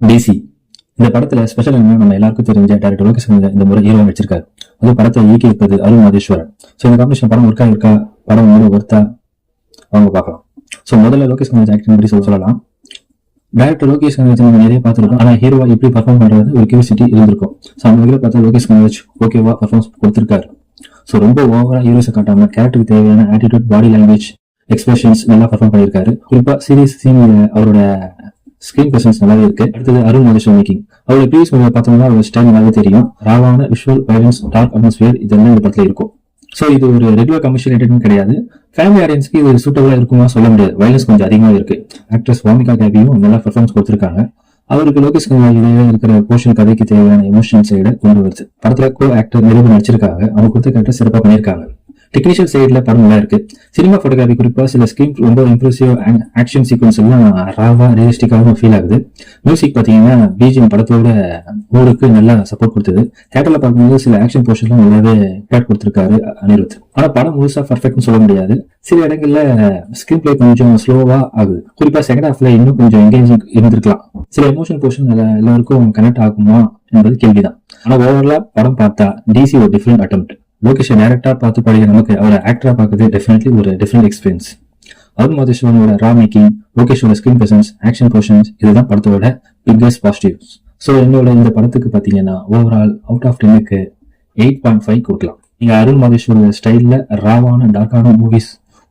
DC இந்த படத்துல special என்ன நம்ம எல்லாருக்கும் தெரிஞ்ச டைரக்டர் லோகேஷ் இந்த முறை ஹீரோ வச்சிருக்காரு. அது படத்தை இயக்கி இருப்பது அருண் மாதேஸ்வரன். ஸோ இந்த காம்பினேஷன் படம் இருக்கா படம் ஒர்த்தா அவங்க பார்க்கலாம். ஸோ முதல்ல லோகேஷ் ஆக்டிங் பற்றி சொல்லலாம். டைரக்டர் லோகேஷ் நம்ம நிறைய பார்த்துருக்கோம். ஆனா ஹீரோவா எப்படி பர்ஃபார்ம் பண்றது ஒரு கியூரியாசிட்டி இருந்திருக்கும். ஸோ அந்த வகையில் பார்த்தா லோகேஷ் ஓகேவா பர்ஃபார்மன்ஸ் கொடுத்திருக்காரு. ஸோ ரொம்ப ஓவரா ஹீரோஸை காட்டாம கேரக்டருக்கு தேவையான ஆட்டிடியூட், பாடி லாங்குவேஜ், எக்ஸ்பிரஷன்ஸ் நல்லா பர்ஃபார்ம் பண்ணியிருக்காரு. குறிப்பா சீரியஸ் சீன்ல அவரோட ஸ்கிரீன் பிரசன்ஸ் நல்லாவே இருக்கு. அடுத்தது அருண் மாதேஸ்வரன் மேக்கிங். அவரோட ப்ரீவியஸ் மூவியை பார்த்தோம்னா அவரோட ஸ்டைல் நல்லாவே தெரியும். ராவான விஷுவல், வயலன்ஸ், டார்க் அட்மாஸ்பியர் இதெல்லாம் இந்த படத்துல இருக்கும். ஸோ இது ஒரு ரெகுலர் கமர்ஷியல் என்டர்டைன்மெண்ட் கிடையாது. ஃபேமிலி ஆடியன்ஸ்க்கு இது சூட்டபிளா இருக்குமா சொல்ல முடியாது. வயலன்ஸ் கொஞ்சம் அதிகமாக இருக்கு. ஆக்ட்ரஸ் வாமிகா கேபியும் நல்லா பெர்ஃபார்மன்ஸ் கொடுத்திருக்காங்க. அவருக்கு லோகேஷ் இடையே இருக்கிற போர்ஷன் கதைக்கு தேவையான எமோஷனல் சைட கொண்டு வருது. படத்துல கோ ஆக்டர் நிரூபன் நடிச்சிருக்காங்க. அவங்க கொடுத்த கேரக்டர் சிறப்பாக பண்ணியிருக்காங்க. டெக்னிஷியல் சைட்ல படம் நல்லா இருக்கு. சினிமா போட்டோகிராஃபி குறிப்பா சில ஸ்கிரீன் ரொம்ப இம்ப்ரெசிவ் ஆக்ஷன் சீக்வன்ஸ் எல்லாம் ராவா ரியலிஸ்டிக்காகவும் ஃபீல் ஆகுது. மியூசிக் பாத்தீங்கன்னா பிஜிஎம் படத்தோட மூடுக்கு நல்லா சப்போர்ட் கொடுத்தது. தியேட்டர்ல பார்க்கும்போது சில ஆக்ஷன் போர்ஷன்லாம் நல்லாவே கேட் கொடுத்திருக்காரு அனிருத். ஆனா படம் முழுசா பர்ஃபெக்ட்னு சொல்ல முடியாது. சில இடங்கள்ல ஸ்கிரீன் பிளே கொஞ்சம் ஸ்லோவா ஆகுது. குறிப்பா செகண்ட் ஹாஃப்ல இன்னும் கொஞ்சம் என்கேஜிங் இருந்திருக்கலாம். சில எமோஷன் போர்ஷன் எல்லாருக்கும் கனெக்ட் ஆகுமா என்பது கேள்விதான். ஆனா ஓவரலா படம் பார்த்தா டிசி ஒரு டிஃபரெண்ட் அட்டெம்ப்ட். லோகேஷ் டைரக்டா பார்த்து படிக்கிற நமக்கு அவரை ஆக்டரா பார்க்கறது டெஃபினெட்லி ஒரு டிஃபரெண்ட் எக்ஸ்பீரியன்ஸ். அருண் மாதேஸ்வரனோட ரா மேக்கிங், லோகேஷோட ஸ்கிரீன் பிரசன்ஸ், ஆக்ஷன் போர்ஷன்ஸ் இதுதான் படத்தோட பிக்கஸ்ட் பாசிட்டிவ்ஸ். ஸோ என்னோட இந்த படத்துக்கு பாத்தீங்கன்னா ஓவரால் அவுட் ஆஃப் 10க்கு 8.5 கொடுக்கலாம். நீங்க அருண் மாதேஸ்வரோட ஸ்டைல்ல ராவான டார்க்கான மூவிஸ்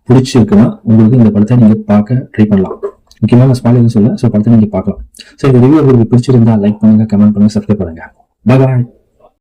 பிடிச்சிருக்குன்னா உங்களுக்கு இந்த படத்தை நீங்க பார்க்க ட்ரை பண்ணலாம். முக்கியமான ஸ்பாயிலர் சொல்ல ஸோ படத்தை நீங்க பார்க்கலாம். ஸோ இந்த ரிவ்யூ உங்களுக்கு பிடிச்சிருந்தா லைக் பண்ணுங்க, கமெண்ட் பண்ணுங்க, சப்ஸ்கிரைப் பண்ணுங்க. பாய்.